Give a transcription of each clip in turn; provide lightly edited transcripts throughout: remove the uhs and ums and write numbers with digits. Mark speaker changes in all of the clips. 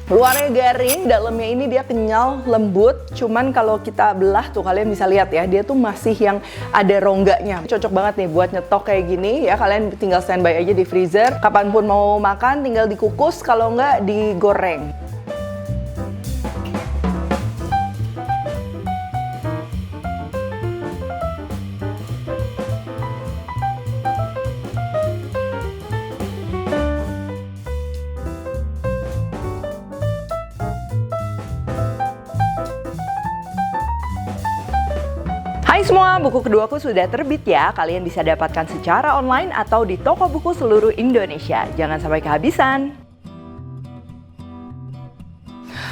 Speaker 1: Luarnya garing, dalamnya ini dia kenyal, lembut. Cuman kalau kita belah tuh kalian bisa lihat ya, dia tuh masih yang ada rongganya. Cocok banget nih buat nyetok kayak gini ya. Kalian tinggal standby aja di freezer. Kapanpun mau makan tinggal dikukus, kalau nggak digoreng. Hai semua, buku keduaku sudah terbit ya. Kalian bisa dapatkan secara online atau di toko buku seluruh Indonesia. Jangan sampai kehabisan.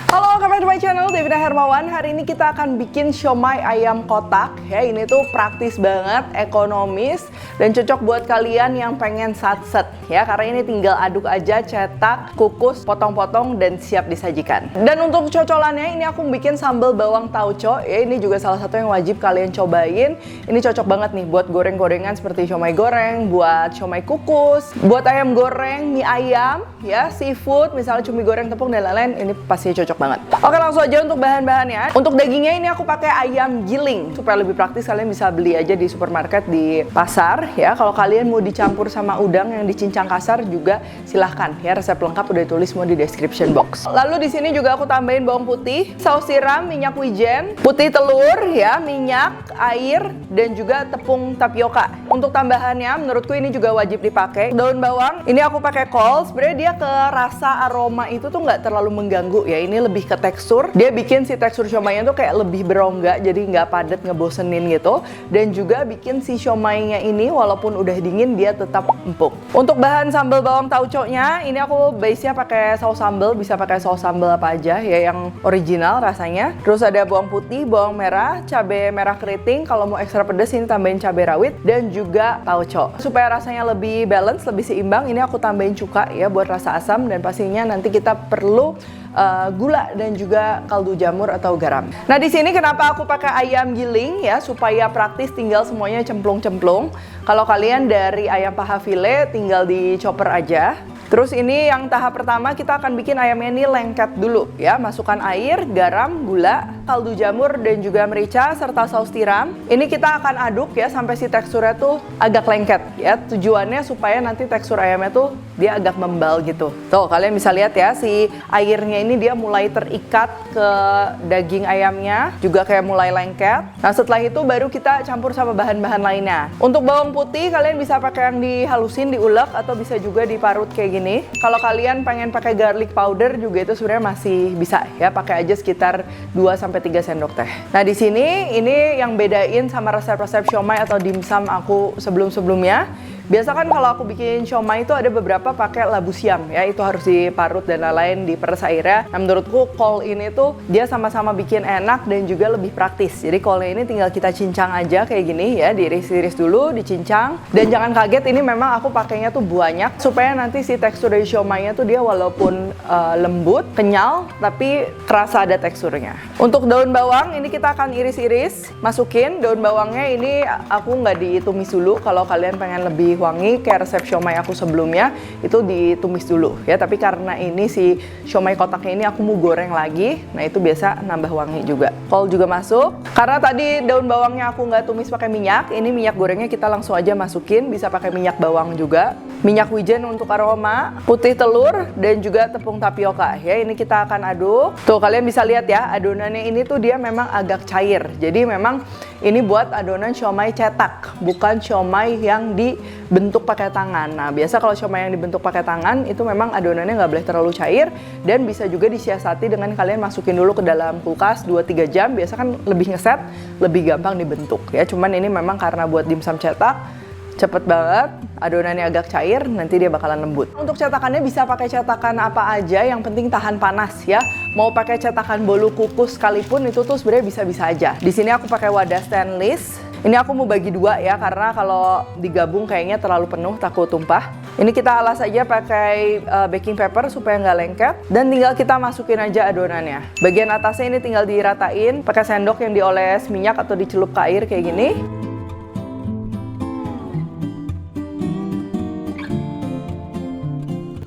Speaker 1: Halo, welcome back to my channel, Devina Hermawan. Hari ini kita akan bikin siomay ayam kotak ya. Ini tuh praktis banget, ekonomis, dan cocok buat kalian yang pengen satset ya. Karena ini tinggal aduk aja, cetak, kukus, potong-potong, dan siap disajikan. Dan untuk cocolannya ini aku bikin sambal bawang tauco ya. Ini juga salah satu yang wajib kalian cobain. Ini cocok banget nih buat goreng-gorengan seperti siomay goreng, buat siomay kukus, buat ayam goreng, mie ayam ya, seafood, misalnya cumi goreng, tepung, dan lain-lain. Ini pasti cocok banget. Oke, langsung aja untuk bahan-bahannya. Untuk dagingnya ini aku pakai ayam giling. Supaya lebih praktis kalian bisa beli aja di supermarket, di pasar ya. Kalau kalian mau dicampur sama udang yang dicincang kasar juga silahkan ya. Resep lengkap udah ditulis semua di description box. Lalu di sini juga aku tambahin bawang putih, saus tiram, minyak wijen, putih telur ya, minyak, air, dan juga tepung tapioka. Untuk tambahannya menurutku ini juga wajib dipakai. Daun bawang, ini aku pakai kol. Sebenarnya dia ke rasa aroma itu tuh nggak terlalu mengganggu ya. Ini lebih ke tekstur. Dia bikin si tekstur siomaynya tuh kayak lebih berongga, jadi nggak padat, ngebosenin gitu. Dan juga bikin si siomaynya ini walaupun udah dingin dia tetap empuk. Untuk bahan sambal bawang tauco-nya, ini aku base-nya pakai saus sambal, bisa pakai saus sambal apa aja ya yang original rasanya. Terus ada bawang putih, bawang merah, cabai merah keriting. Kalau mau ekstra pedas ini tambahin cabai rawit dan juga tauco. Supaya rasanya lebih balance, lebih seimbang, ini aku tambahin cuka ya buat rasa asam, dan pastinya nanti kita perlu gula dan juga kaldu jamur atau garam. Nah, di sini kenapa aku pakai ayam giling ya, supaya praktis, tinggal semuanya cemplung-cemplung. Kalau kalian dari ayam paha file tinggal di chopper aja. Terus ini yang tahap pertama kita akan bikin ayamnya ini lengket dulu ya. Masukkan air, garam, gula, kaldu jamur, dan juga merica serta saus tiram. Ini kita akan aduk ya sampai si teksturnya tuh agak lengket ya. Tujuannya supaya nanti tekstur ayamnya tuh dia agak membal gitu. Tuh kalian bisa lihat ya, si airnya ini dia mulai terikat ke daging ayamnya, juga kayak mulai lengket. Nah, setelah itu baru kita campur sama bahan-bahan lainnya. Untuk bawang putih kalian bisa pakai yang dihalusin, diulek, atau bisa juga diparut kayak gini. Kalau kalian pengen pakai garlic powder juga itu sebenarnya masih bisa ya, pakai aja sekitar 2-3 sendok teh. Nah, di sini ini yang bedain sama resep-resep siomay atau dimsum aku sebelum-sebelumnya. Biasa kan kalau aku bikin siomay itu ada beberapa pakai labu siam ya, itu harus diparut dan lain-lain, diperes airnya. Nah, menurutku kol ini tuh dia sama-sama bikin enak dan juga lebih praktis. Jadi kolnya ini tinggal kita cincang aja kayak gini ya, diiris-iris dulu, dicincang. Dan jangan kaget, ini memang aku pakainya tuh banyak supaya nanti si tekstur dari siomaynya tuh dia walaupun lembut, kenyal, tapi kerasa ada teksturnya. Untuk daun bawang ini kita akan iris-iris, masukin daun bawangnya ini aku nggak ditumis dulu. Kalau kalian pengen lebih wangi kayak resep siomay aku sebelumnya itu ditumis dulu ya, tapi karena ini si siomay kotaknya ini aku mau goreng lagi, nah itu biasa nambah wangi juga. Kol juga masuk, karena tadi daun bawangnya aku nggak tumis pakai minyak, ini minyak gorengnya kita langsung aja masukin, bisa pakai minyak bawang juga, minyak wijen untuk aroma, putih telur, dan juga tepung tapioka ya. Ini kita akan aduk. Tuh kalian bisa lihat ya, adonannya ini tuh dia memang agak cair, jadi memang ini buat adonan siomay cetak, bukan siomay yang dibentuk pakai tangan. Nah, biasa kalau siomay yang dibentuk pakai tangan itu memang adonannya nggak boleh terlalu cair, dan bisa juga disiasati dengan kalian masukin dulu ke dalam kulkas 2-3 jam. Biasa kan lebih ngeset, lebih gampang dibentuk ya. Cuman ini memang karena buat dimsum cetak, cepet banget, adonannya agak cair, nanti dia bakalan lembut. Untuk cetakannya bisa pakai cetakan apa aja, yang penting tahan panas ya. Mau pakai cetakan bolu kukus sekalipun itu tuh sebenarnya bisa-bisa aja. Di sini aku pakai wadah stainless. Ini aku mau bagi dua ya, karena kalau digabung kayaknya terlalu penuh, takut tumpah. Ini kita alas aja pakai baking paper supaya nggak lengket, dan tinggal kita masukin aja adonannya. Bagian atasnya ini tinggal diratain pakai sendok yang dioles minyak atau dicelup ke air kayak gini.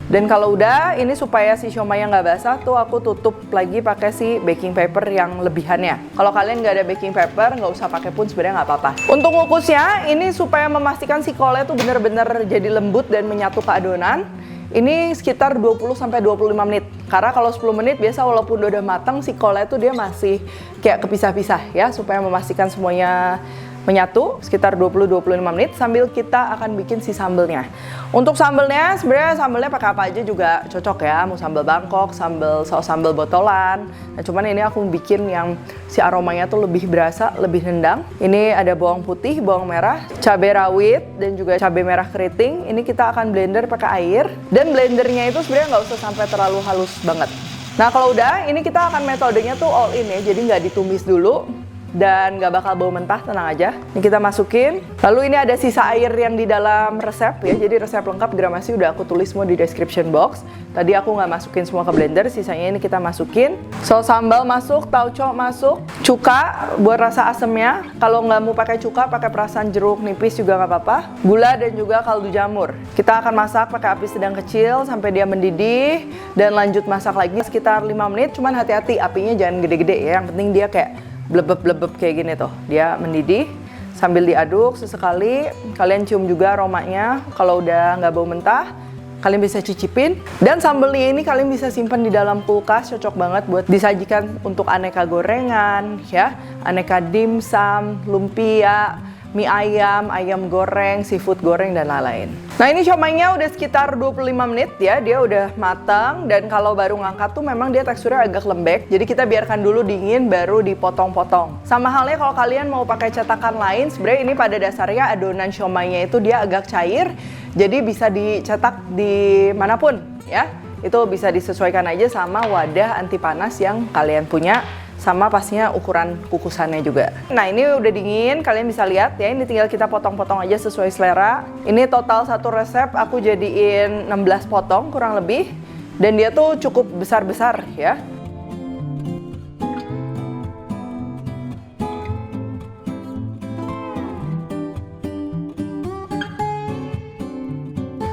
Speaker 1: Dan kalau udah, ini supaya si siomaynya nggak basah tuh aku tutup lagi pakai si baking paper yang lebihannya. Kalau kalian nggak ada baking paper, nggak usah pakai pun sebenarnya nggak apa-apa. Untuk ngukusnya, ini supaya memastikan si kolnya tuh bener-bener jadi lembut dan menyatu ke adonan. Ini sekitar 20-25 menit. Karena kalau 10 menit biasa walaupun udah matang, si kolnya tuh dia masih kayak kepisah-pisah ya, supaya memastikan semuanya menyatu sekitar 20-25 menit sambil kita akan bikin si sambelnya. Untuk sambelnya, sebenarnya sambelnya pakai apa aja juga cocok ya, mau sambal Bangkok, saus sambal botolan. Nah, cuman ini aku bikin yang si aromanya tuh lebih berasa, lebih nendang. Ini ada bawang putih, bawang merah, cabai rawit, dan juga cabai merah keriting. Ini kita akan blender pakai air, dan blendernya itu sebenarnya nggak usah sampai terlalu halus banget. Nah, kalau udah, ini kita akan metodenya tuh all in ya, jadi nggak ditumis dulu. Dan nggak bakal bau mentah, tenang aja. Ini kita masukin. Lalu ini ada sisa air yang di dalam resep ya. Jadi resep lengkap gramasi udah aku tulis semua di description box. Tadi aku nggak masukin semua ke blender, sisanya ini kita masukin. Saus sambal masuk, tauco masuk, cuka buat rasa asemnya. Kalau nggak mau pakai cuka, pakai perasan jeruk nipis juga nggak apa-apa. Gula dan juga kaldu jamur. Kita akan masak pakai api sedang kecil sampai dia mendidih dan lanjut masak lagi sekitar 5 menit. Cuman hati-hati apinya jangan gede-gede ya. Yang penting dia kayak blebeb-blebeb kayak gini tuh, dia mendidih sambil diaduk sesekali. Kalian cium juga aromanya. Kalau udah nggak bau mentah, kalian bisa cicipin. Dan sambelnya ini kalian bisa simpan di dalam kulkas, cocok banget buat disajikan untuk aneka gorengan ya, aneka dimsum, lumpia, mie ayam, ayam goreng, seafood goreng, dan lain-lain. Nah, ini siomaynya udah sekitar 25 menit ya, dia udah matang. Dan kalau baru ngangkat tuh memang dia teksturnya agak lembek. Jadi kita biarkan dulu dingin baru dipotong-potong. Sama halnya kalau kalian mau pakai cetakan lain, sebenarnya ini pada dasarnya adonan siomaynya itu dia agak cair. Jadi bisa dicetak di manapun ya. Itu bisa disesuaikan aja sama wadah anti panas yang kalian punya. Sama pastinya ukuran kukusannya juga. Nah, ini udah dingin, kalian bisa lihat ya, ini tinggal kita potong-potong aja sesuai selera. Ini total satu resep aku jadiin 16 potong kurang lebih. Dan dia tuh cukup besar-besar ya.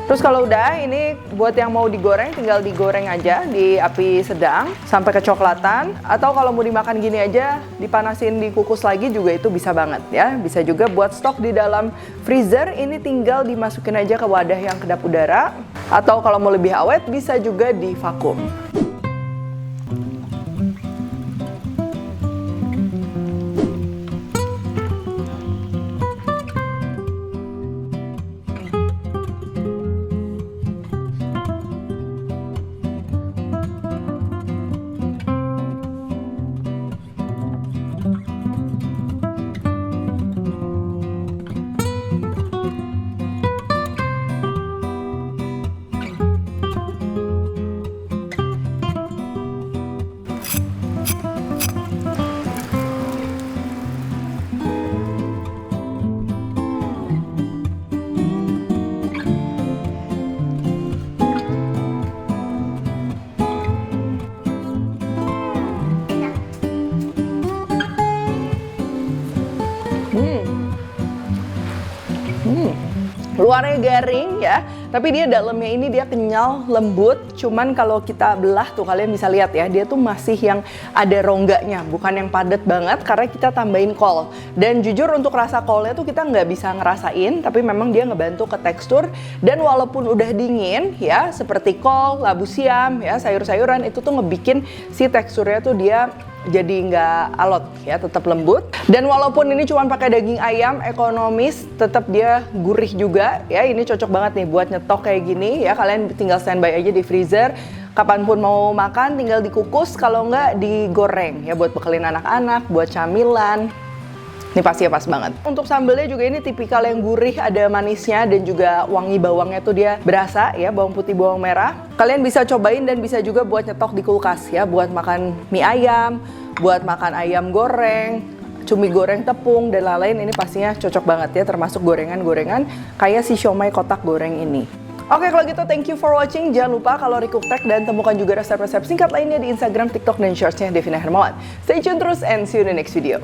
Speaker 1: Terus kalau udah, ini buat yang mau digoreng, tinggal digoreng aja di api sedang sampai kecoklatan. Atau kalau mau dimakan gini aja, dipanasin dikukus lagi juga itu bisa banget ya. Bisa juga buat stok di dalam freezer, ini tinggal dimasukin aja ke wadah yang kedap udara. Atau kalau mau lebih awet, bisa juga di vakum. Luarnya garing ya, tapi dia dalamnya ini dia kenyal, lembut. Cuman kalau kita belah tuh kalian bisa lihat ya, dia tuh masih yang ada rongganya, bukan yang padat banget karena kita tambahin kol. Dan jujur untuk rasa kolnya tuh kita nggak bisa ngerasain, tapi memang dia ngebantu ke tekstur. Dan walaupun udah dingin ya, seperti kol, labu siam ya, sayur-sayuran itu tuh ngebikin si teksturnya tuh dia jadi nggak alot ya, tetap lembut. Dan walaupun ini cuma pakai daging ayam ekonomis, tetap dia gurih juga ya. Ini cocok banget nih buat nyetok kayak gini ya. Kalian tinggal standby aja di freezer. Kapanpun mau makan tinggal dikukus, kalau nggak digoreng ya buat bekelin anak-anak, buat camilan. Ini pasti pas banget. Untuk sambelnya juga ini tipikal yang gurih, ada manisnya dan juga wangi bawangnya tuh dia berasa ya, bawang putih, bawang merah. Kalian bisa cobain dan bisa juga buat nyetok di kulkas ya, buat makan mie ayam, buat makan ayam goreng, cumi goreng tepung, dan lain-lain. Ini pastinya cocok banget ya, termasuk gorengan-gorengan kayak si siomay kotak goreng ini. Oke, kalau gitu thank you for watching. Jangan lupa kalori cooktek dan temukan juga resep-resep singkat lainnya di Instagram, TikTok, dan Shortsnya Devina Hermawan. Stay tune terus and see you in the next video.